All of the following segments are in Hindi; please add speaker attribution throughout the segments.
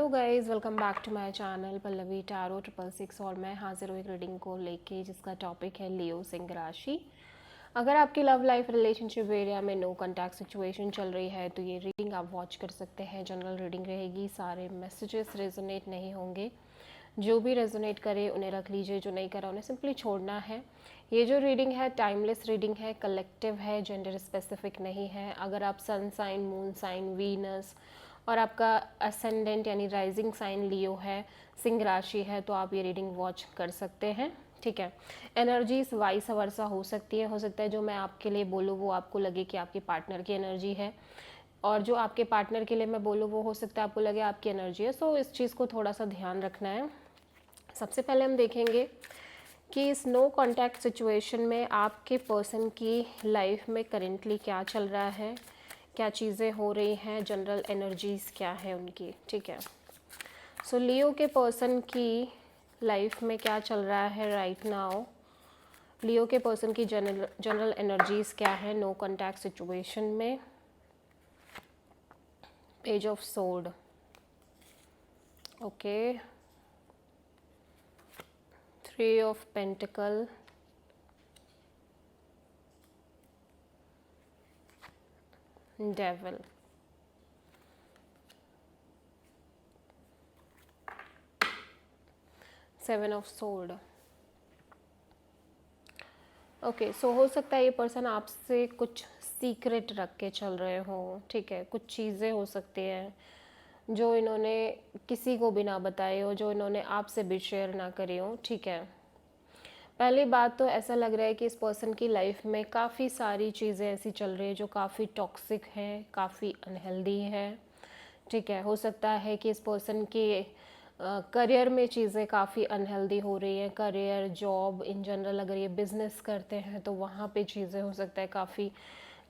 Speaker 1: Guys, welcome back to my channel Pallavi tarot 666 और मैं हाजिर हूँ एक रीडिंग को लेके जिसका टॉपिक है लियो सिंह राशि। अगर आपकी लव लाइफ रिलेशनशिप एरिया में नो कॉन्टैक्ट सिचुएशन चल रही है तो ये रीडिंग आप वॉच कर सकते हैं। जनरल रीडिंग रहेगी, सारे मैसेजेस रेजोनेट नहीं होंगे। जो भी रेजोनेट करे उन्हें रख लीजिए, जो नहीं करा उन्हें सिंपली छोड़ना है। ये जो रीडिंग है टाइमलेस रीडिंग है, कलेक्टिव है, जेंडर स्पेसिफिक नहीं है। अगर आप sun sign, moon sign, Venus और आपका असेंडेंट यानी राइजिंग साइन लियो है, सिंह राशि है, तो आप ये रीडिंग वॉच कर सकते हैं। ठीक है। एनर्जीज वाइस वर्सा हो सकती है। हो सकता है जो मैं आपके लिए बोलूँ वो आपको लगे कि आपके पार्टनर की एनर्जी है, और जो आपके पार्टनर के लिए मैं बोलूँ वो हो सकता है आपको लगे आपकी एनर्जी है। सो इस चीज़ को थोड़ा सा ध्यान रखना है। सबसे पहले हम देखेंगे कि इस नो कॉन्टैक्ट सिचुएशन में आपके पर्सन की लाइफ में करेंटली क्या चल रहा है, क्या चीज़ें हो रही हैं, जनरल एनर्जीज़ क्या है उनकी। ठीक है। सो लियो के पर्सन की लाइफ में क्या चल रहा है राइट नाउ, लियो के पर्सन की जनरल एनर्जीज़ क्या है नो कॉन्टैक्ट सिचुएशन में। Page of sword, okay, three of pentacle, devil, seven of sword. Okay, so हो सकता है ये पर्सन आपसे कुछ सीक्रेट रख के चल रहे हो। ठीक है। कुछ चीज़ें हो सकती हैं जो इन्होंने किसी को भी ना बताए हो, जो इन्होंने आपसे भी शेयर ना करी हो। ठीक है। पहली बात तो ऐसा लग रहा है कि इस पर्सन की लाइफ में काफ़ी सारी चीज़ें ऐसी चल रही है जो काफ़ी टॉक्सिक हैं, काफ़ी अनहेल्दी है। ठीक है। हो सकता है कि इस पर्सन के करियर में चीज़ें काफ़ी अनहेल्दी हो रही हैं। करियर, जॉब इन जनरल, अगर ये बिज़नेस करते हैं तो वहाँ पे चीज़ें हो सकता है काफ़ी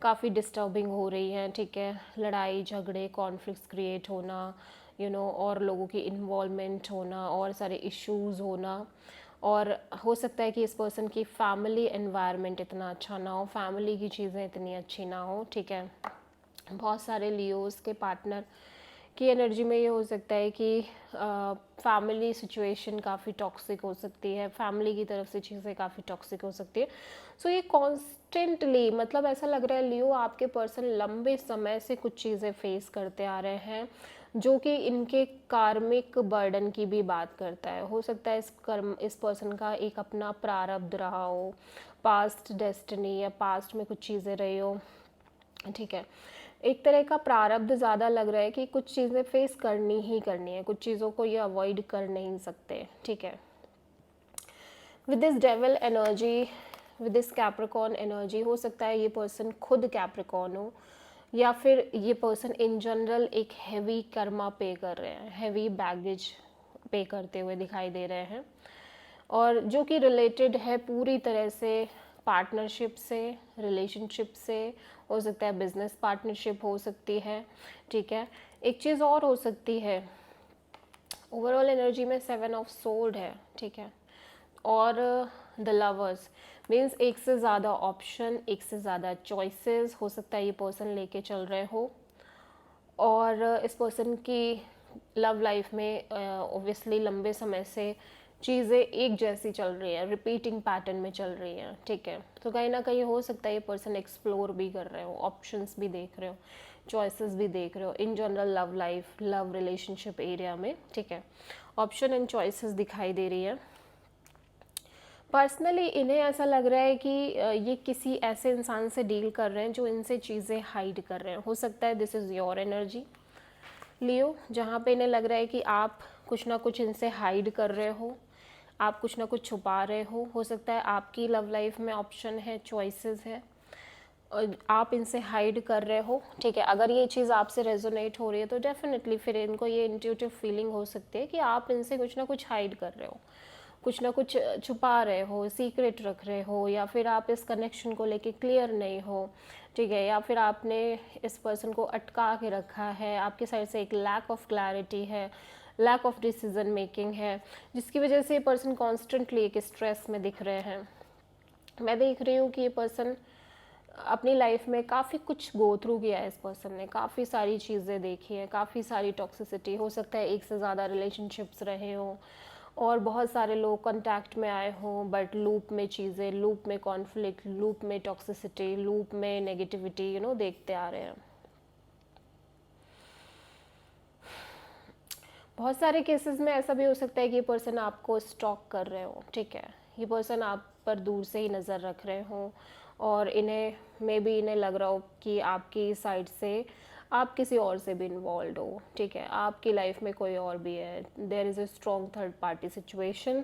Speaker 1: काफ़ी डिस्टर्बिंग हो रही हैं। ठीक है। लड़ाई झगड़े, कॉन्फ्लिक्ट्स क्रिएट होना, और लोगों की इन्वॉल्वमेंट होना और सारे इश्यूज़ होना। और हो सकता है कि इस पर्सन की फैमिली एनवायरनमेंट इतना अच्छा ना हो, फैमिली की चीज़ें इतनी अच्छी ना हो। ठीक है। बहुत सारे लियोज़ के पार्टनर की एनर्जी में ये हो सकता है कि फैमिली सिचुएशन काफ़ी टॉक्सिक हो सकती है, फैमिली की तरफ से चीज़ें काफ़ी टॉक्सिक हो सकती है। सो ये कॉन्स्टेंटली, मतलब ऐसा लग रहा है लियो आपके पर्सन लंबे समय से कुछ चीज़ें फेस करते आ रहे हैं जो कि इनके कार्मिक बर्डन की भी बात करता है। हो सकता है इस पर्सन का एक अपना प्रारब्ध रहा हो, पास्ट डेस्टिनी या पास्ट में कुछ चीज़ें रही हो। ठीक है। एक तरह का प्रारब्ध ज़्यादा लग रहा है कि कुछ चीज़ें फेस करनी ही करनी है, कुछ चीज़ों को ये अवॉइड कर नहीं सकते। ठीक है। With this devil energy, with this Capricorn energy, हो सकता है ये पर्सन खुद कैप्रिकॉर्न हो या फिर ये पर्सन इन जनरल एक हैवी कर्मा पे कर रहे हैं, हैवी बैगेज पे करते हुए दिखाई दे रहे हैं, और जो कि रिलेटेड है पूरी तरह से पार्टनरशिप से, रिलेशनशिप से। हो सकता है बिजनेस पार्टनरशिप हो सकती है। ठीक है। एक चीज़ और हो सकती है, ओवरऑल एनर्जी में सेवन ऑफ सोर्ड है। ठीक है। और द लवर्स मीन्स एक से ज़्यादा ऑप्शन, एक से ज़्यादा चॉइसेस हो सकता है ये पर्सन लेके चल रहे हो। और इस पर्सन की लव लाइफ में ओब्वियसली लंबे समय से चीज़ें एक जैसी चल रही हैं, रिपीटिंग पैटर्न में चल रही हैं। ठीक है। तो कहीं ना कहीं हो सकता है ये पर्सन एक्सप्लोर भी कर रहे हो, ऑप्शंस भी देख रहे हो, चॉइसेस भी देख रहे हो in general love life, love relationship area में। ठीक है। ऑप्शन एंड चॉइसेस दिखाई दे रही है। पर्सनली इन्हें ऐसा लग रहा है कि ये किसी ऐसे इंसान से डील कर रहे हैं जो इनसे चीज़ें हाइड कर रहे हैं। हो सकता है दिस इज़ योर एनर्जी लियो, जहाँ पे इन्हें लग रहा है कि आप कुछ ना कुछ इनसे हाइड कर रहे हो, आप कुछ ना कुछ छुपा रहे हो सकता है आपकी लव लाइफ में ऑप्शन है, चॉइसेस है, और आप इनसे हाइड कर रहे हो। ठीक है। अगर ये चीज़ आपसे रेजोनेट हो रही है तो डेफिनेटली फिर इनको ये इंट्यूटिव फीलिंग हो सकती है कि आप इनसे कुछ ना कुछ हाइड कर रहे हो, कुछ ना कुछ छुपा रहे हो, सीक्रेट रख रहे हो, या फिर आप इस कनेक्शन को लेके क्लियर नहीं हो। ठीक है। या फिर आपने इस पर्सन को अटका के रखा है, आपके साइड से एक लैक ऑफ क्लैरिटी है, लैक ऑफ डिसीजन मेकिंग है, जिसकी वजह से ये पर्सन कॉन्स्टेंटली एक स्ट्रेस में दिख रहे हैं। मैं देख रही हूँ कि ये पर्सन अपनी लाइफ में काफ़ी कुछ गो थ्रू किया है इस पर्सन ने, काफ़ी सारी चीज़ें देखी हैं, काफ़ी सारी टॉक्सिसिटी, हो सकता है एक से ज़्यादा रिलेशनशिप्स रहे हों और बहुत सारे लोग कांटेक्ट में आए हों, बट लूप में चीज़ें, लूप में कॉन्फ्लिक्ट, लूप में टॉक्सिसिटी, लूप में नेगेटिविटी देखते आ रहे हैं। बहुत सारे केसेस में ऐसा भी हो सकता है कि ये पर्सन आपको स्टॉक कर रहे हो, ठीक है, ये पर्सन आप पर दूर से ही नज़र रख रहे हो और इन्हें लग रहा हो कि आपकी साइड से आप किसी और से भी इन्वॉल्व हो, ठीक है, आपकी लाइफ में कोई और भी है, there is a strong third party situation,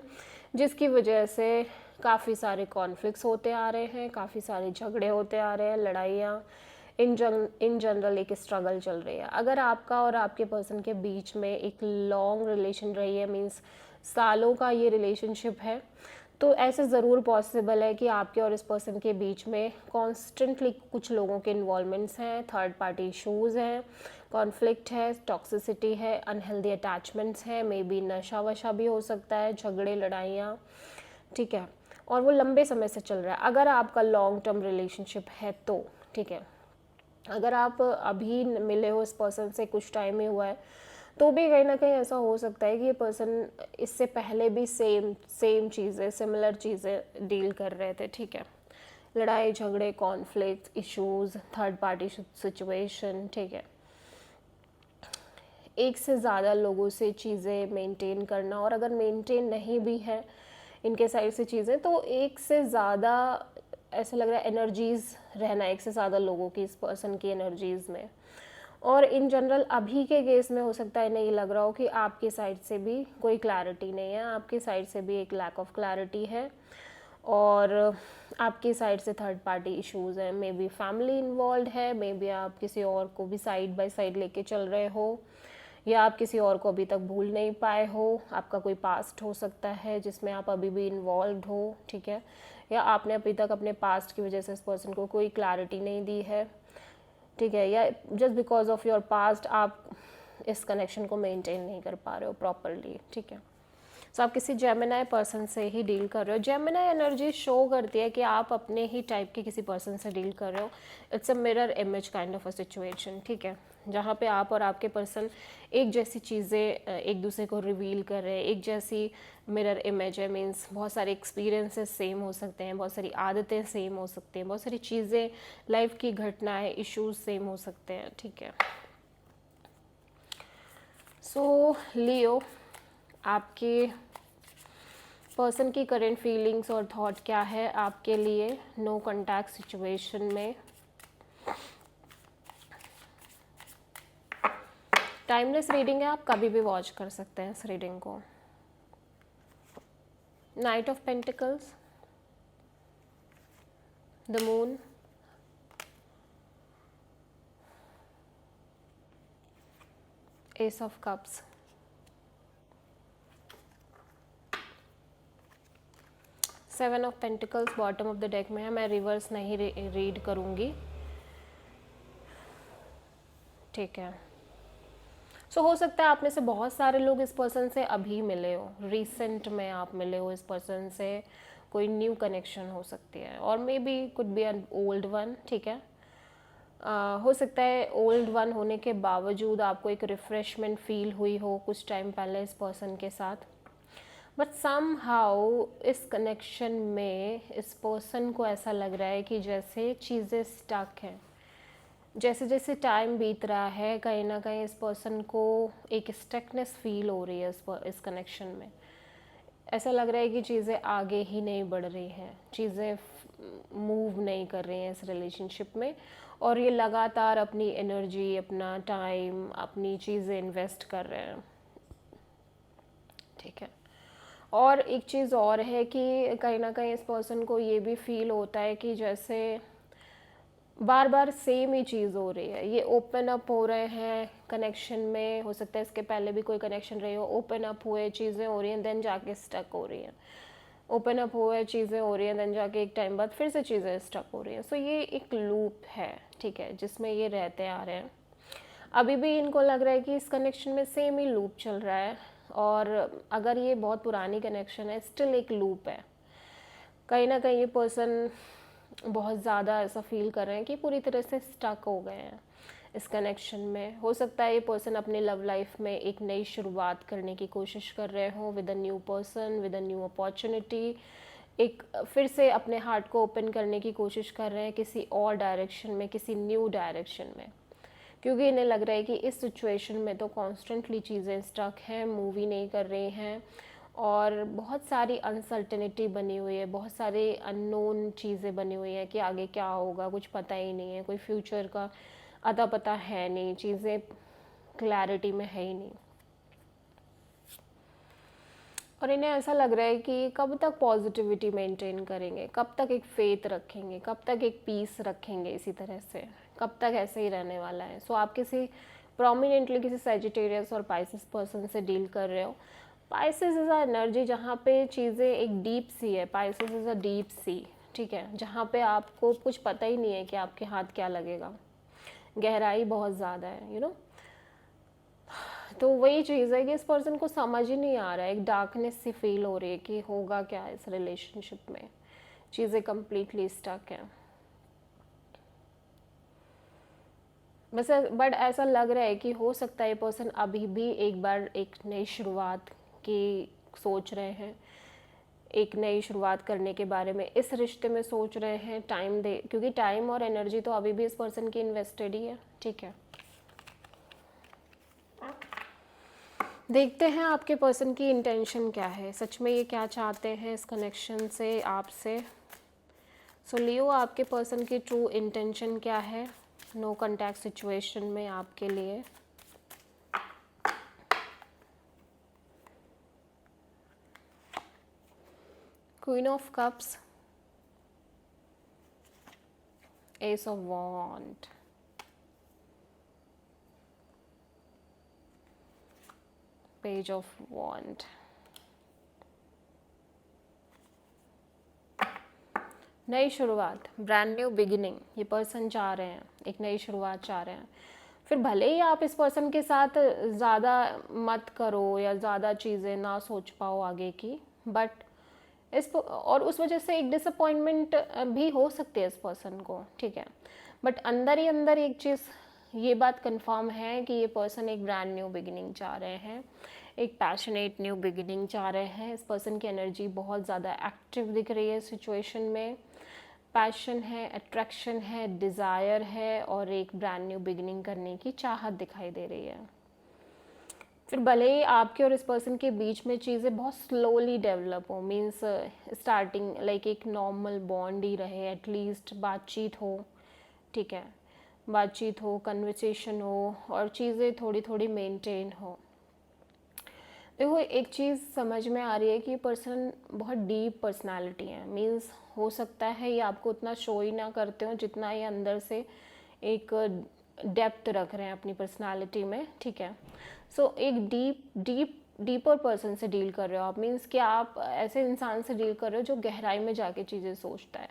Speaker 1: जिसकी वजह से काफ़ी सारे कॉन्फ्लिक्ट्स होते आ रहे हैं, काफ़ी सारे झगड़े होते आ रहे हैं, लड़ाइयाँ, इन जनरल एक स्ट्रगल चल रही है। अगर आपका और आपके पर्सन के बीच में एक लॉन्ग रिलेशन रही है, मीन्स सालों का ये रिलेशनशिप है, तो ऐसे ज़रूर पॉसिबल है कि आपके और इस पर्सन के बीच में कॉन्स्टेंटली कुछ लोगों के इन्वॉल्वमेंट्स हैं, थर्ड पार्टी इशूज़ हैं, कॉन्फ्लिक्ट है, टॉक्सिसिटी है, अनहेल्दी अटैचमेंट्स हैं, मे बी नशा वशा भी हो सकता है, झगड़े लड़ाइयाँ, ठीक है, और वो लंबे समय से चल रहा है। अगर आपका लॉन्ग टर्म रिलेशनशिप है तो, ठीक है, अगर आप अभी मिले हो इस पर्सन से, कुछ टाइम ही हुआ है, तो भी कहीं ना कहीं ऐसा हो सकता है कि ये पर्सन इससे पहले भी सेम चीज़ें, सिमिलर चीज़ें डील कर रहे थे, ठीक है, लड़ाई झगड़े, conflict, issues, third party situation, ठीक है, एक से ज़्यादा लोगों से चीज़ें मेंटेन करना, और अगर मेंटेन नहीं भी है इनके साइड से चीज़ें, तो एक से ज़्यादा ऐसा लग रहा है एनर्जीज़ रहना, एक से ज़्यादा लोगों की, इस पर्सन की एनर्जीज़ में। और इन जनरल अभी के केस में हो सकता है नहीं लग रहा हो कि आपकी साइड से भी कोई क्लैरिटी नहीं है, आपकी साइड से भी एक लैक ऑफ क्लैरिटी है, और आपकी साइड से थर्ड पार्टी इश्यूज़ हैं, मे बी फैमिली इन्वॉल्व है, मे बी आप किसी और को भी साइड बाय साइड लेके चल रहे हो, या आप किसी और को अभी तक भूल नहीं पाए हो, आपका कोई पास्ट हो सकता है जिसमें आप अभी भी इन्वॉल्व हो, ठीक है, या आपने अभी तक अपने पास्ट की वजह से इस पर्सन को कोई क्लैरिटी नहीं दी है, ठीक है, या just because of your past आप इस कनेक्शन को मेंटेन नहीं कर पा रहे हो प्रॉपरली, ठीक है। सो आप किसी जेमिनाई पर्सन से ही डील कर रहे हो। जेमिनाई एनर्जी शो करती है कि आप अपने ही टाइप के किसी पर्सन से डील कर रहे हो। It's a mirror image kind of a situation, ठीक है, जहाँ पे आप और आपके पर्सन एक जैसी चीज़ें एक दूसरे को रिवील कर रहे हैं, एक जैसी मिरर इमेज है, मीन्स बहुत सारे एक्सपीरियंसेस सेम हो सकते हैं, बहुत सारी आदतें सेम हो सकती हैं, बहुत सारी चीज़ें, लाइफ की घटनाएं, इश्यूज सेम हो सकते हैं, ठीक है। सो लियो, आपके पर्सन की करेंट फीलिंग्स और थॉट क्या है आपके लिए नो कॉन्टैक्ट सिचुएशन में। टाइमलेस रीडिंग है, आप कभी भी वॉच कर सकते हैं इस रीडिंग को। Night of pentacles, the moon, S of cups, seven of pentacles bottom of the deck में है। मैं रिवर्स नहीं रीड करूँगी, ठीक है। सो हो सकता है आप में से बहुत सारे लोग इस पर्सन से अभी मिले हो, रिसेंट में आप मिले हो इस पर्सन से, कोई न्यू कनेक्शन हो सकती है, और may be could be an old one, ठीक है। हो सकता है ओल्ड वन होने के बावजूद आपको एक रिफ्रेशमेंट फील हुई हो कुछ टाइम पहले इस पर्सन के साथ, बट सम हाउ इस कनेक्शन में इस पर्सन को ऐसा लग रहा है कि जैसे चीज़ें स्टक हैं, जैसे जैसे टाइम बीत रहा है कहीं ना कहीं इस पर्सन को एक स्टकनेस फील हो रही है इस कनेक्शन में। ऐसा लग रहा है कि चीज़ें आगे ही नहीं बढ़ रही हैं, चीज़ें मूव नहीं कर रही हैं इस रिलेशनशिप में, और ये लगातार अपनी एनर्जी, अपना टाइम, अपनी चीज़ें इन्वेस्ट कर रहे हैं, ठीक है। और एक चीज़ और है कि कहीं ना कहीं इस पर्सन को ये भी फील होता है कि जैसे बार बार सेम ही चीज़ हो रही है, ये ओपन अप हो रहे हैं कनेक्शन में, हो सकता है इसके पहले भी कोई कनेक्शन रही हो, ओपन अप हुए चीज़ें हो रही हैं, देन जाके स्टक हो रही हैं, ओपन अप हुए चीज़ें हो रही हैं, देन जाके एक टाइम बाद फिर से चीज़ें स्टक हो रही हैं। सो ये एक लूप है, ठीक है, जिसमें ये रहते आ रहे हैं। अभी भी इनको लग रहा है कि इस कनेक्शन में सेम ही लूप चल रहा है, और अगर ये बहुत पुरानी कनेक्शन है, स्टिल एक लूप है। कहीं ना कहीं ये पर्सन बहुत ज़्यादा ऐसा फील कर रहे हैं कि पूरी तरह से स्टक हो गए हैं इस कनेक्शन में। हो सकता है ये पर्सन अपनी लव लाइफ में एक नई शुरुआत करने की कोशिश कर रहे हो with a new person, with a new opportunity. एक फिर से अपने हार्ट को ओपन करने की कोशिश कर रहे हैं किसी और डायरेक्शन में, किसी न्यू डायरेक्शन में, क्योंकि इन्हें लग रहा है कि इस सिचुएशन में तो कॉन्स्टेंटली चीज़ें स्टक हैं, मूव ही नहीं कर रही हैं, और बहुत सारी अनसर्टेनिटी बनी हुई है, बहुत सारी अननोन चीज़ें बनी हुई हैं कि आगे क्या होगा कुछ पता ही नहीं है, कोई फ्यूचर का अता पता है नहीं, चीज़ें क्लैरिटी में है ही नहीं। और इन्हें ऐसा लग रहा है कि कब तक पॉजिटिविटी मेंटेन करेंगे, कब तक एक फेथ रखेंगे, कब तक एक पीस रखेंगे, इसी तरह से कब तक ऐसे ही रहने वाला है। सो आप किसी प्रोमिनेंटली किसी सेजिटेरियस और पाइसिस पर्सन से डील कर रहे हो। पाइसिस इज़ अ एनर्जी जहाँ पे चीज़ें एक डीप सी है, Pisces is a deep sea, ठीक है, जहाँ पे आपको कुछ पता ही नहीं है कि आपके हाथ क्या लगेगा, गहराई बहुत ज़्यादा है, तो वही चीज़ है कि इस पर्सन को समझ ही नहीं आ रहा है, एक डार्कनेस सी फील हो रही है कि होगा क्या इस रिलेशनशिप में, चीज़ें कम्प्लीटली स्टक हैं। बस बट ऐसा लग रहा है कि हो सकता है ये पर्सन अभी भी एक बार एक नई शुरुआत की सोच रहे हैं, एक नई शुरुआत करने के बारे में इस रिश्ते में सोच रहे हैं। टाइम दे, क्योंकि टाइम और एनर्जी तो अभी भी इस पर्सन की इन्वेस्टेड ही है, ठीक है। देखते हैं आपके पर्सन की इंटेंशन क्या है, सच में ये क्या चाहते हैं इस कनेक्शन से आपसे। सो लियो, आपके पर्सन की ट्रू इंटेंशन क्या है नो कॉन्टैक्ट सिचुएशन में आपके लिए। Queen of cups, ace of wand, page of wand, नई शुरुआत, ब्रांड न्यू बिगिनिंग। ये पर्सन चाह रहे हैं, एक नई शुरुआत चाह रहे हैं। फिर भले ही आप इस पर्सन के साथ ज़्यादा मत करो या ज़्यादा चीज़ें ना सोच पाओ आगे की, बट और उस वजह से एक डिसअपॉइंटमेंट भी हो सकती है इस पर्सन को, ठीक है। बट अंदर ही अंदर एक चीज़ ये बात कंफर्म है कि ये पर्सन एक ब्रांड न्यू बिगिनिंग चाह रहे हैं, एक पैशनेट न्यू बिगिनिंग चाह रहे हैं। इस पर्सन की एनर्जी बहुत ज़्यादा एक्टिव दिख रही है सिचुएशन में, पैशन है, अट्रैक्शन है, डिज़ायर है, और एक ब्रांड न्यू बिगिनिंग करने की चाहत दिखाई दे रही है। फिर भले ही आपके और इस पर्सन के बीच में चीज़ें बहुत स्लोली डेवलप हो, मीन्स स्टार्टिंग लाइक एक नॉर्मल बॉन्ड ही रहे, एटलीस्ट बातचीत हो, ठीक है, बातचीत हो, कन्वर्सेशन हो, और चीज़ें थोड़ी थोड़ी मेंटेन हो। देखो एक चीज़ समझ में आ रही है कि ये पर्सन बहुत डीप पर्सनालिटी है, मीन्स हो सकता है ये आपको उतना शो ही ना करते हो जितना ये अंदर से एक डेप्थ रख रहे हैं अपनी पर्सनालिटी में, ठीक है। सो एक डीपर पर्सन से डील कर रहे हो आप, मीन्स कि आप ऐसे इंसान से डील कर रहे हो जो गहराई में जाके चीज़ें सोचता है,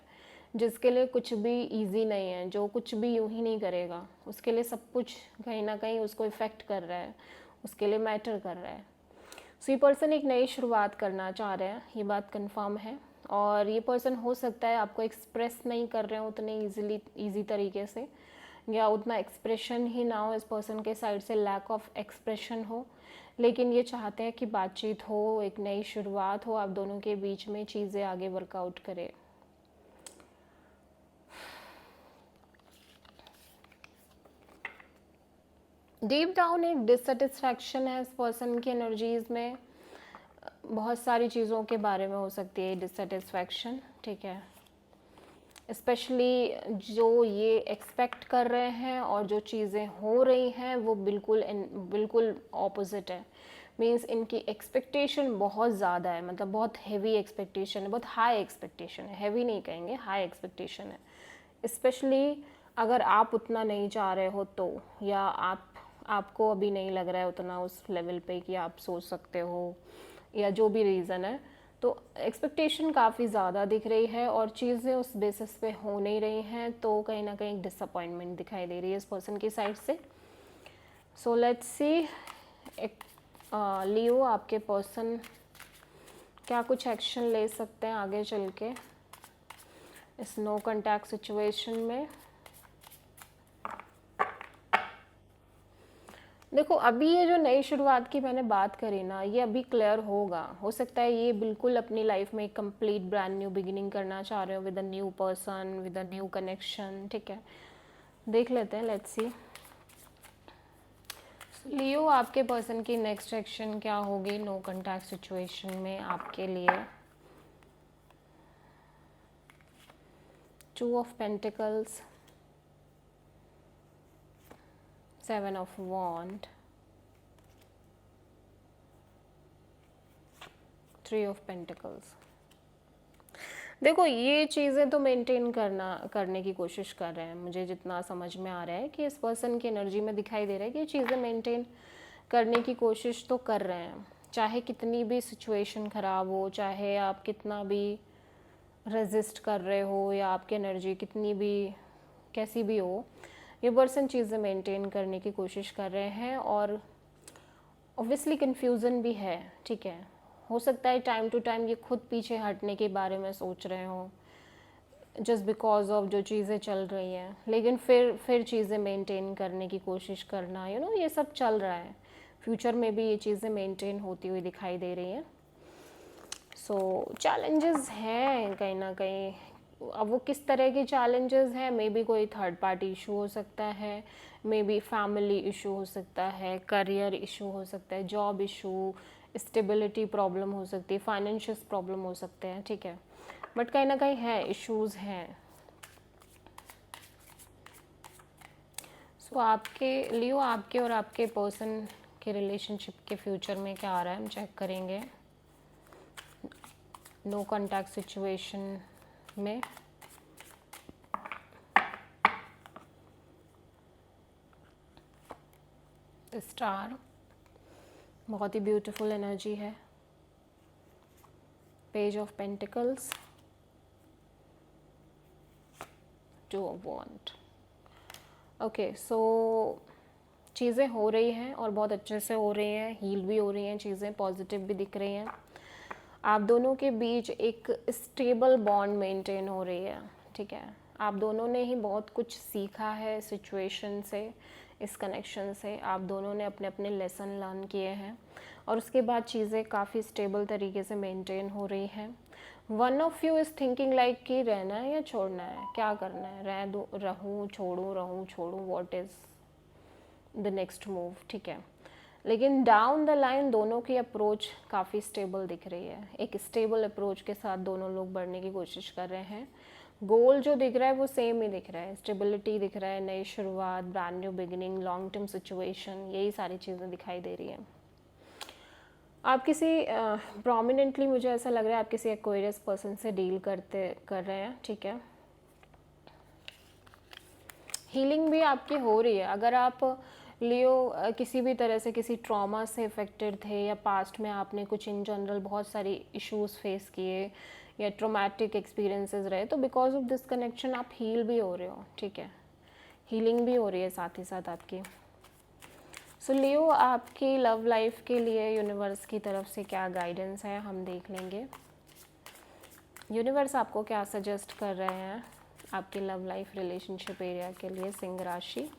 Speaker 1: जिसके लिए कुछ भी इजी नहीं है, जो कुछ भी यूं ही नहीं करेगा, उसके लिए सब कुछ कहीं ना कहीं उसको इफ़ेक्ट कर रहा है, उसके लिए मैटर कर रहा है। सो ये पर्सन एक नई शुरुआत करना चाह रहे हैं, ये बात कंफर्म है। और ये पर्सन हो सकता है आपको एक्सप्रेस नहीं कर रहे हो उतने ईजी तरीके से, या उतना एक्सप्रेशन ही ना हो, इस पर्सन के साइड से लैक ऑफ एक्सप्रेशन हो, लेकिन ये चाहते हैं कि बातचीत हो, एक नई शुरुआत हो, आप दोनों के बीच में चीज़ें आगे वर्कआउट करें। डीप डाउन एक डिससेटिस्फैक्शन है इस पर्सन की एनर्जीज में, बहुत सारी चीज़ों के बारे में हो सकती है डिससेटिस्फैक्शन, ठीक है। स्पेशली जो ये एक्सपेक्ट कर रहे हैं और जो चीज़ें हो रही हैं वो बिल्कुल ऑपोजिट है। मींस इनकी एक्सपेक्टेशन बहुत ज़्यादा है, मतलब बहुत हेवी एक्सपेक्टेशन है, बहुत हाई एक्सपेक्टेशन है, हेवी नहीं कहेंगे, हाई एक्सपेक्टेशन है। स्पेशली अगर आप उतना नहीं चाह रहे हो तो, या आपको अभी नहीं लग रहा है उतना उस लेवल पे कि आप सोच सकते हो, या जो भी रीज़न है, तो एक्सपेक्टेशन काफ़ी ज़्यादा दिख रही है और चीज़ें उस बेसिस पे हो नहीं रही हैं, तो कहीं ना कहीं डिसअपॉइंटमेंट दिखाई दे रही है इस पर्सन की साइड से। सो लेट्स सी लियो, आपके पर्सन क्या कुछ एक्शन ले सकते हैं आगे चल के। इस नो कॉन्टैक्ट सिचुएशन में। देखो अभी ये जो नई शुरुआत की मैंने बात करी ना, ये अभी क्लियर होगा। हो सकता है ये बिल्कुल अपनी लाइफ में एक कंप्लीट ब्रांड न्यू बिगिनिंग करना चाह रहे हो with a new person, with a new connection, ठीक है। देख लेते हैं, लेट्स सी। लियो, आपके पर्सन की नेक्स्ट एक्शन क्या होगी नो कॉन्टैक्ट सिचुएशन में आपके लिए? 2 of pentacles, 7 of wand, 3 of pentacles. देखो ये चीज़ें तो मेंटेन करने की कोशिश कर रहे हैं। मुझे जितना समझ में आ रहा है कि इस पर्सन की एनर्जी में दिखाई दे रहा है कि ये चीज़ें मेंटेन करने की कोशिश तो कर रहे हैं, चाहे कितनी भी सिचुएशन ख़राब हो, चाहे आप कितना भी रेजिस्ट कर रहे हो, या आपकी एनर्जी कितनी भी कैसी भी हो, ये पर्सन चीज़ें मेंटेन करने की कोशिश कर रहे हैं। और ऑब्वियसली कन्फ्यूज़न भी है, ठीक है। हो सकता है टाइम टू टाइम ये खुद पीछे हटने के बारे में सोच रहे हो जस्ट बिकॉज ऑफ जो चीज़ें चल रही हैं, लेकिन फिर चीज़ें मेंटेन करने की कोशिश करना, ये सब चल रहा है। फ्यूचर में भी ये चीज़ें मेंटेन होती हुई दिखाई दे रही हैं। सो चैलेंजेस हैं कहीं ना कहीं। अब वो किस तरह के चैलेंजेस हैं, मे बी कोई थर्ड पार्टी इशू हो सकता है, मे बी फैमिली इशू हो सकता है, करियर इशू हो सकता है, जॉब इशू, स्टेबिलिटी प्रॉब्लम हो सकती है, फाइनेंशियल प्रॉब्लम हो सकते हैं, ठीक है। बट कहीं ना कहीं है, इश्यूज हैं। सो आपके लियो, आपके और आपके पर्सन के रिलेशनशिप के फ्यूचर में क्या आ रहा है हम चेक करेंगे नो कॉन्टैक्ट सिचुएशन में। स्टार, बहुत ही ब्यूटीफुल एनर्जी है। Page of pentacles, 2 of wand. Okay, so चीज़ें हो रही हैं और बहुत अच्छे से हो रही हैं, हील भी हो रही हैं, चीज़ें पॉजिटिव भी दिख रही हैं। आप दोनों के बीच एक स्टेबल बॉन्ड मेंटेन हो रही है, ठीक है। आप दोनों ने ही बहुत कुछ सीखा है सिचुएशन से, इस कनेक्शन से। आप दोनों ने अपने अपने लेसन लर्न किए हैं और उसके बाद चीज़ें काफ़ी स्टेबल तरीके से मेंटेन हो रही हैं। One of you is thinking like कि रहना है या छोड़ना है, क्या करना है, रह दो, रहूँ छोड़ूँ, what is the next move, ठीक है। लेकिन डाउन द लाइन दोनों की अप्रोच काफ़ी स्टेबल दिख रही है। एक स्टेबल अप्रोच के साथ दोनों लोग बढ़ने की कोशिश कर रहे हैं। गोल जो दिख रहा है वो सेम ही दिख रहा है, स्टेबिलिटी दिख रहा है, नई शुरुआत, brand new beginning, long term situation, यही सारी चीज़ें दिखाई दे रही हैं। आप किसी प्रोमिनेंटली मुझे ऐसा लग रहा है आप किसी एक्वेरियस पर्सन से डील कर रहे हैं, ठीक है। हीलिंग भी आपकी हो रही है। अगर आप लियो किसी भी तरह से किसी ट्रॉमा से इफ़ेक्टेड थे, या पास्ट में आपने कुछ इन जनरल बहुत सारी इश्यूज फेस किए या ट्रोमैटिक एक्सपीरियंसेस रहे, तो बिकॉज ऑफ दिस कनेक्शन आप हील भी हो रहे हो, ठीक है। हीलिंग भी हो रही है साथ ही साथ आपकी। सो लियो, आपकी लव लाइफ के लिए यूनिवर्स की तरफ से क्या गाइडेंस है हम देख लेंगे। यूनिवर्स आपको क्या सजेस्ट कर रहे हैं आपकी लव लाइफ रिलेशनशिप एरिया के लिए, सिंह राशि।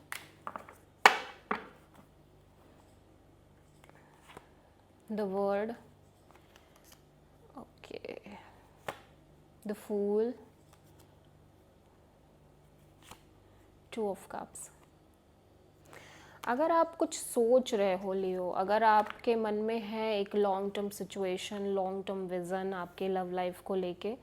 Speaker 1: The world, okay, the fool, 2 of cups. अगर आप कुछ सोच रहे हो लियो, अगर आपके मन में है एक long term situation, long term vision आपके लव लाइफ को लेके,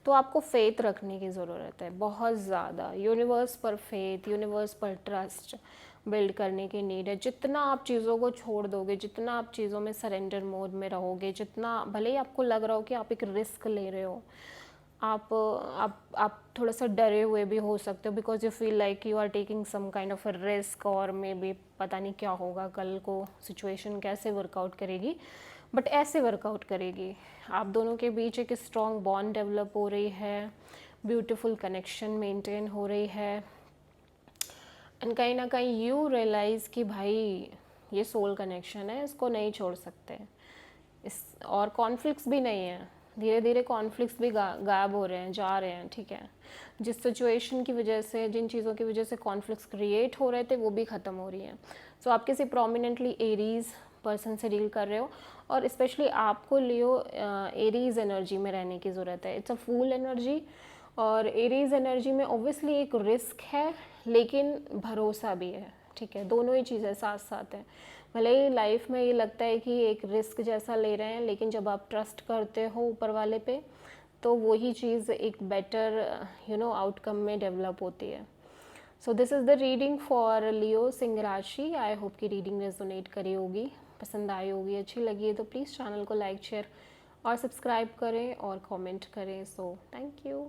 Speaker 1: तो आपको फेथ रखने की ज़रूरत है बहुत ज़्यादा। यूनिवर्स पर फेथ, यूनिवर्स पर ट्रस्ट बिल्ड करने की नीड है। जितना आप चीज़ों को छोड़ दोगे, जितना आप चीज़ों में सरेंडर मोड में रहोगे, जितना भले ही आपको लग रहा हो कि आप एक रिस्क ले रहे हो, आप थोड़ा सा डरे हुए भी हो सकते हो, because you feel like you are taking some kind of a risk, और मे बी पता नहीं क्या होगा कल को, सिचुएशन कैसे वर्कआउट करेगी, बट ऐसे वर्कआउट करेगी। आप दोनों के बीच एक स्ट्रॉन्ग बॉन्ड डेवलप हो रही है, ब्यूटीफुल कनेक्शन मेंटेन हो रही है, एंड कहीं ना कहीं यू रियलाइज़ कि भाई ये सोल कनेक्शन है, इसको नहीं छोड़ सकते, इस और कॉन्फ्लिक्ट्स भी नहीं है, धीरे धीरे कॉन्फ्लिक्ट्स भी गायब हो रहे हैं, जा रहे हैं, ठीक है। जिस सिचुएशन की वजह से, जिन चीज़ों की वजह से कॉन्फ्लिक्ट्स क्रिएट हो रहे थे वो भी ख़त्म हो रही हैं। सो आप किसी प्रोमिनेंटली एरीज पर्सन से डील कर रहे हो, और स्पेशली आपको लियो एरीज एनर्जी में रहने की ज़रूरत है। इट्स अ फूल एनर्जी, और एरीज एनर्जी में ऑब्वियसली एक रिस्क है लेकिन भरोसा भी है, ठीक है। दोनों ही चीज़ें साथ साथ हैं। भले ही लाइफ में ये लगता है कि एक रिस्क जैसा ले रहे हैं, लेकिन जब आप ट्रस्ट करते हो ऊपर वाले पे तो वही चीज़ एक बेटर आउटकम में डेवलप होती है। So this is the reading for Leo सिंह राशि। आई होप कि रीडिंग रेजोनेट करी होगी, पसंद आई होगी, अच्छी लगी है तो प्लीज़ चैनल को लाइक, शेयर और सब्सक्राइब करें और कमेंट करें। So thank you.